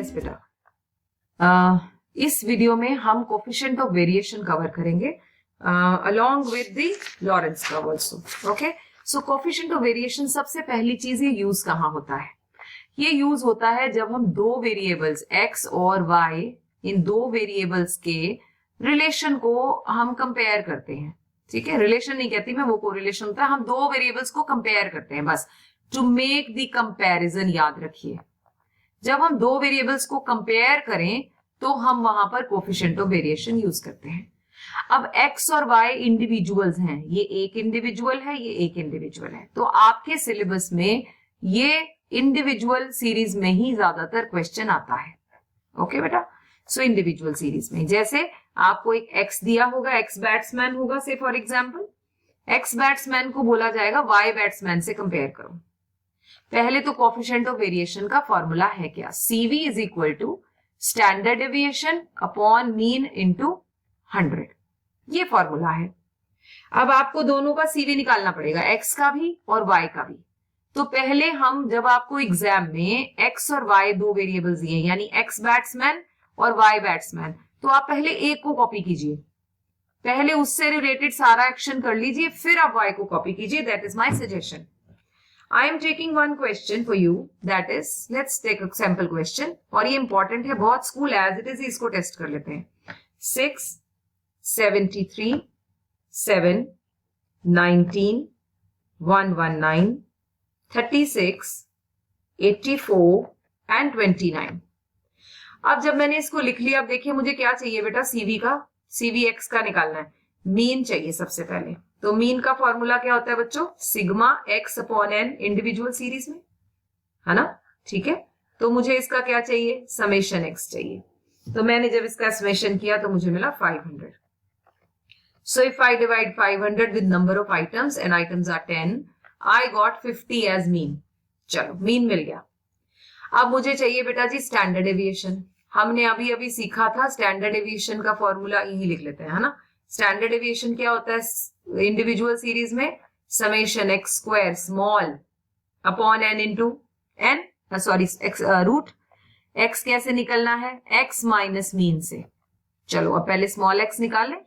Yes बेटा, इस video में हम कोफिशिएंट ऑफ वेरिएशन कवर करेंगे along with the Lawrence curve also. Okay, so coefficient of variation सबसे पहली चीज ये यूज कहाँ होता है? ये यूज होता है जब हम दो वेरिएबल्स x और y, इन दो वेरिएबल्स के रिलेशन को हम कंपेयर करते हैं। ठीक है, रिलेशन नहीं कहती मैं, वो कोरिलेशन होता है। हम दो वेरिएबल्स को कंपेयर करते हैं बस, टू मेक द कंपैरिजन। याद रखिए, जब हम दो वेरिएबल्स को कंपेयर करें तो हम वहां पर कोफिशिएंट ऑफ वेरिएशन यूज करते हैं। अब x और y इंडिविजुअल्स हैं, ये एक इंडिविजुअल है, ये एक इंडिविजुअल है, तो आपके सिलेबस में ये इंडिविजुअल सीरीज में ही ज्यादातर क्वेश्चन आता है। ओके बेटा, सो इंडिविजुअल सीरीज में जैसे आपको एक x दिया होगा, x बैट्समैन होगा, से फॉर एग्जांपल x बैट्समैन को बोला जाएगा y बैट्समैन से कंपेयर करो। पहले तो कोफिशिएंट ऑफ वेरिएशन का फॉर्मूला है क्या? CV is equal to standard deviation upon mean into 100, ये फॉर्मूला है। अब आपको दोनों का CV निकालना पड़ेगा, x का भी और y का भी। तो पहले हम, जब आपको एग्जाम में x और y दो वेरिएबल्स दिए, यानी x बैट्समैन और y बैट्समैन, तो आप पहले एक को कॉपी कीजिए, पहले उससे रिलेटेड सारा एक्शन कर लीजिए, फिर आप y को कॉपी कीजिए। That is my suggestion. I am taking one question for you, that is, let's take a sample question, और ये इंपॉर्टेंट है बहुत, स्कूल एज इट इज इसको टेस्ट कर लेते हैं। 6, 73, 7, 19, 119, 36, 84 एंड 29। अब जब मैंने इसको लिख लिया, अब देखिए मुझे क्या चाहिए बेटा, CV का, CV x का निकालना है, मीन चाहिए सबसे पहले। तो मीन का फॉर्मूला क्या होता है बच्चों? Sigma x upon n, individual series में, है ना? ठीक है, तो मुझे इसका क्या चाहिए? समेशन x चाहिए। तो मैंने जब इसका समेशन किया तो मुझे मिला 500। So if I divide 500 with number of items and items are 10, I got 50 as mean. चलो, मीन मिल गया। अब मुझे चाहिए बेटा जी स्टैंडर्ड डेविएशन। हमने अभी अभी सीखा था स्टैंडर्ड डेविएशन का फॉर्मूला, यही लिख लेते हैं, है ना? स्टैंडर्ड डेविएशन क्या होता है इंडिविजुअल सीरीज में? Summation x square small upon n into n, sorry root x कैसे निकलना है? x माइनस मीन से। चलो अब पहले स्मॉल x निकालें।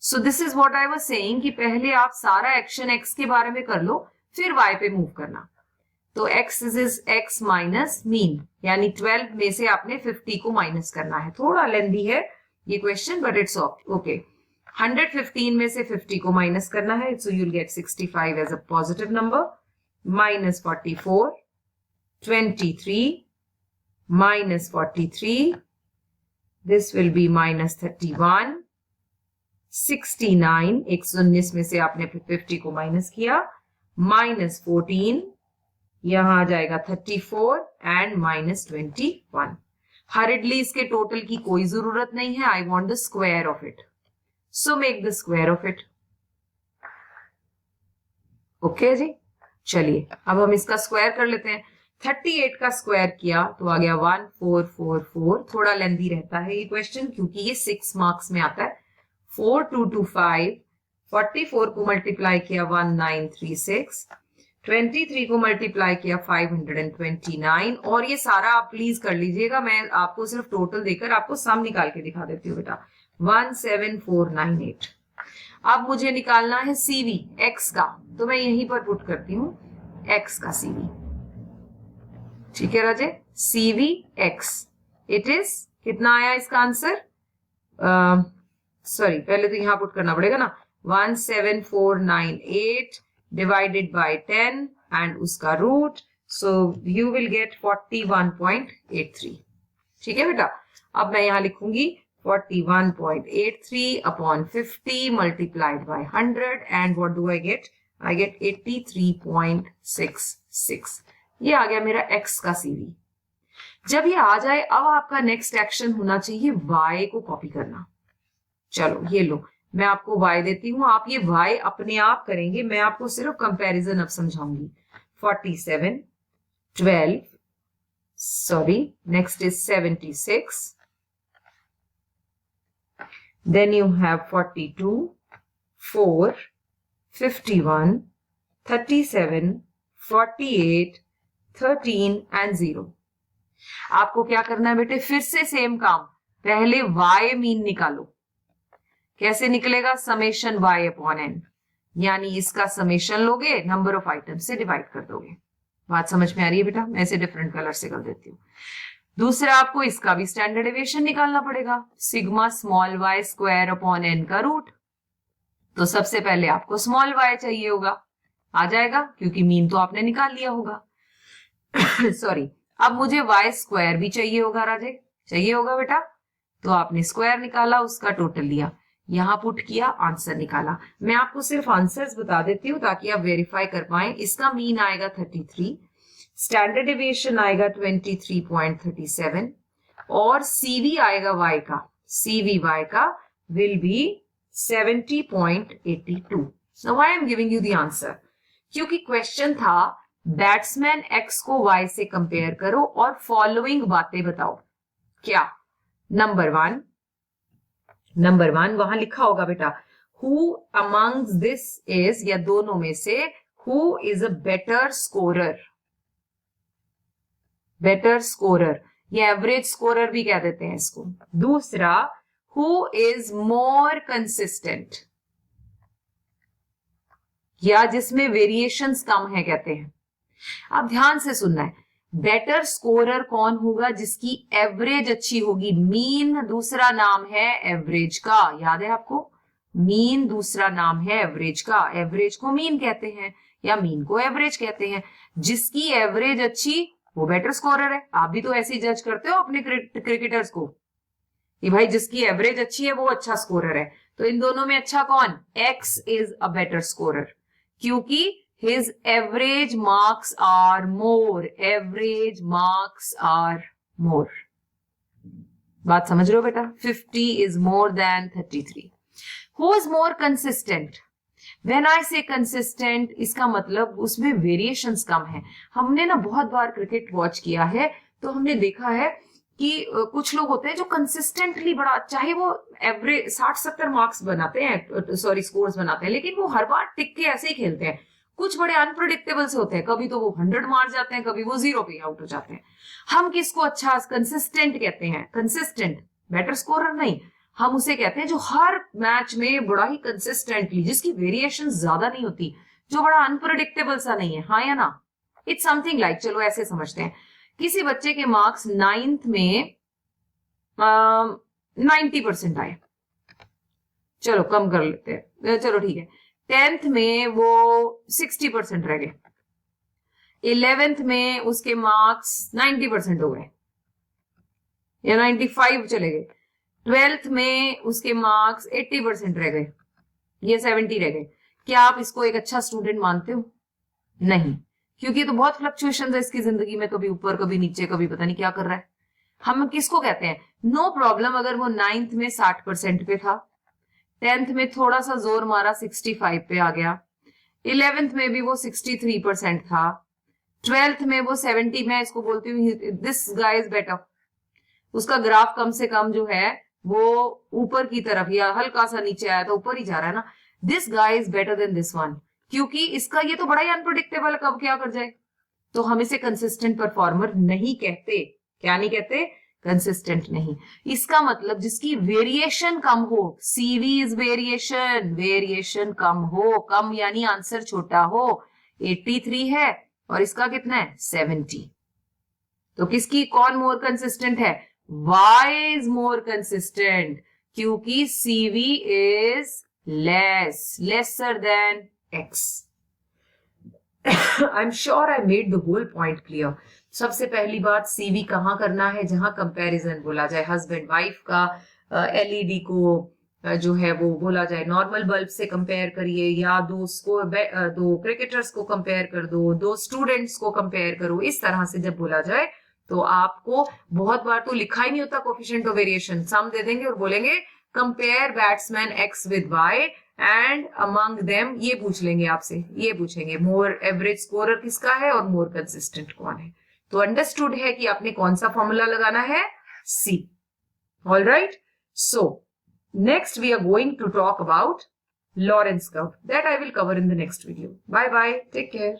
So this is what I was saying कि पहले आप सारा एक्शन x के बारे में कर लो, फिर y पे मूव करना। तो x is x minus mean, यानी 12 में से आपने 50 को माइनस करना है। थोड़ा लेंदी है ये क्वेश्चन, बट इट्स ओके। 115 में से 50 को माइनस करना है, so you will get 65 as a positive number, minus 44, 23, minus 43, this will be minus 31, 69, 119 में से आपने 50 को माइनस किया, माइनस 14, यहां आ जाएगा 34 एंड माइनस 21। हरिडली इसके टोटल की कोई जरूरत नहीं है, I want the square of it, so make the square of it. Okay जी, चलिए अब हम इसका स्क्वायर कर लेते हैं। 38 का स्क्वायर किया तो आ गया 1444। थोड़ा लेंदी रहता है ये क्वेश्चन क्योंकि ये 6 मार्क्स में आता है। 4225, 44 को मल्टीप्लाई किया 1936, 23 को मल्टीप्लाई किया 529, और ये सारा आप प्लीज कर लीजिएगा, मैं आपको सिर्फ टोटल देकर आपको सम निकाल के दिखा देती हूँ बेटा। 17498। अब मुझे निकालना है CV x का, तो मैं यहीं पर पुट करती हूँ x का CV। ठीक है राजे, CV x इट इज, कितना आया इसका आंसर? सॉरी, पहले तो यहां पुट करना पड़ेगा ना, 17498 डिवाइडेड बाय 10 एंड उसका root, so you will get 41.83। ठीक है बेटा, अब मैं यहां लिखूंगी 41.83 upon 50 multiplied by 100 and what do I get? I get 83.66। ये आ गया मेरा x का CV। जब ये आ जाए, अब आपका नेक्स्ट एक्शन होना चाहिए y को कॉपी करना। चलो ये लो, मैं आपको y देती हूं, आप ये y अपने आप करेंगे, मैं आपको सिर्फ कंपैरिजन अब समझाऊंगी। 47, 12, sorry, next is 76, then you have 42, 4, 51, 37, 48, 13 and 0. आपको क्या करना है बेटे, फिर से सेम काम, पहले y मीन निकालो। कैसे निकलेगा, समेशन y अपॉन n, यानी इसका समेशन लोगे, नंबर ऑफ आइटम से डिवाइड कर दोगे। बात समझ में आ रही है बेटा? मैं इसे डिफरेंट कलर से कर देती हूँ। दूसरा, आपको इसका भी स्टैंडर्ड डेविएशन निकालना पड़ेगा, sigma small y square upon n का रूट। तो सबसे पहले आपको स्मॉल y चाहिए होगा, आ जाएगा क्योंकि मीन तो आपने निकाल लिया होगा। सॉरी, अब मुझे y स्क्वायर भी चाहिए होगा राजे, चाहिए होगा बेटा। तो आपने स्क्वायर निकाला, उसका टोटल लिया, यहां पुट किया, आंसर निकाला। मैं आपको सिर्फ आंसर्स बता देती हूँ ताकि आप वेरीफाई कर पाए। इसका मीन आएगा 33, स्टैंडर्ड डेविएशन आएगा 23.37 और सीवी आएगा y का, सीवी y का will be 70.82। Now why I'm giving you the answer? क्योंकि क्वेश्चन था बैट्समैन x को y से कंपेयर करो और फॉलोइंग बातें बताओ। क्या? नंबर वन वहां लिखा होगा बेटा, हु अमंग्स दिस इज, या दोनों में से who is a better scorer, better scorer, या एवरेज स्कोरर भी कह देते हैं इसको। दूसरा, हु इज मोर कंसिस्टेंट, या जिसमें वेरिएशंस कम है कहते हैं। अब ध्यान से सुनना है, बेटर स्कोरर कौन होगा, जिसकी एवरेज अच्छी होगी। मीन दूसरा नाम है एवरेज का, याद है आपको? मीन दूसरा नाम है एवरेज का, एवरेज को मीन कहते हैं या मीन को एवरेज कहते हैं। जिसकी एवरेज अच्छी वो बेटर स्कोरर है। आप भी तो ऐसे ही जज करते हो अपने क्रिकेटर्स को कि भाई जिसकी एवरेज अच्छी है वो अच्छा स्कोरर है। तो इन दोनों में अच्छा कौन? X is a better scorer, क्योंकि his average marks are more, average marks are more। बात समझ रहे हो बेटा? 50 is more than 33। Who is more consistent? When I say consistent, इसका मतलब उसमें वेरिएशंस कम है। हमने ना बहुत बार क्रिकेट वॉच किया है, तो हमने देखा है कि कुछ लोग होते हैं जो कंसिस्टेंटली बड़ा, चाहे वो एवरेज 60-70 मार्क्स बनाते हैं, सॉरी स्कोर्स बनाते हैं, लेकिन वो हर बार टिक के ऐसे ही खेलते हैं। कुछ बड़े अनप्रेडिक्टेबल से होते हैं, कभी तो वो 100 मार जाते हैं, कभी वो 0 पे आउट हो जाते हैं। हम किसको अच्छा कंसिस्टेंट कहते हैं? कंसिस्टेंट, बेटर स्कोरर नहीं, हम उसे कहते हैं जो हर मैच में बड़ा ही कंसिस्टेंटली, जिसकी वेरिएशन ज्यादा नहीं होती, जो बड़ा अनप्रेडिक्टेबल सा नहीं है। हाँ या ना? इट्स समथिंग लाइक, चलो ऐसे समझते हैं, किसी बच्चे के मार्क्स 9th में 90% आए, चलो कम कर लेते हैं, चलो ठीक है। 10th में वो 60% रह गए, 11th में उसके मार्क्स 90% हो गए या 95 चले गए, 12th में उसके मार्क्स 80% रह गए या 70 रह गए। क्या आप इसको एक अच्छा स्टूडेंट मानते हो? नहीं, क्योंकि तो बहुत फ्लक्चुएशन है इसकी जिंदगी में, कभी ऊपर कभी नीचे, कभी पता नहीं क्या कर रहा है। हम किसको कहते हैं? नो प्रॉब्लम, अगर वो 9th में 60% पे था, 10th में थोड़ा सा जोर मारा 65 पे आ गया, 11th में भी वो 63% था, 12th में वो 70, मैं इसको बोलती हूँ दिस गाय इज बेटर। उसका ग्राफ कम से कम जो है वो ऊपर की तरफ, या हल्का सा नीचे आया था, ऊपर ही जा रहा है ना। This guy is better than this one, क्योंकि इसका ये तो बड़ा ही अनप्रेडिक्टेबल है, कब क्या कर जाए। तो हम इसे कंसिस्टेंट परफॉर्मर नहीं कहते। क्या नहीं कहते? कंसिस्टेंट नहीं। इसका मतलब जिसकी वेरिएशन कम हो, सीवी इज वेरिएशन, वेरिएशन कम हो, कम यानी आंसर छोटा हो। 83 है और इसका कितना है? 70। तो किसकी, कौन मोर कंसिस्टेंट है? Y इज मोर कंसिस्टेंट, क्योंकि CV is lesser than X। I am sure I made the whole point clear. सबसे पहली बात, सीवी कहाँ करना है? जहां कंपैरिजन बोला जाए, हस्बैंड वाइफ का एलईडी को जो है वो बोला जाए नॉर्मल बल्ब से कंपेयर करिए, या दो क्रिकेटर्स को कंपेयर कर दो स्टूडेंट्स को कंपेयर करो, इस तरह से जब बोला जाए तो आपको बहुत बार तो लिखा ही नहीं होता कोफिशिएंट ऑफ वेरिएशन, सम दे देंगे और बोलेंगे compare batsman X with Y and among them, ये पूछ लेंगे आपसे, ये पूछेंगे मोर एवरेज स्कोरर किसका है और मोर कंसिस्टेंट कौन है। तो अंडरस्टूड है कि आपने कौन सा फॉर्मूला लगाना है? C. All right, so next we are going to talk about Lorentz curve, that I will cover in the next video. Bye bye, take care.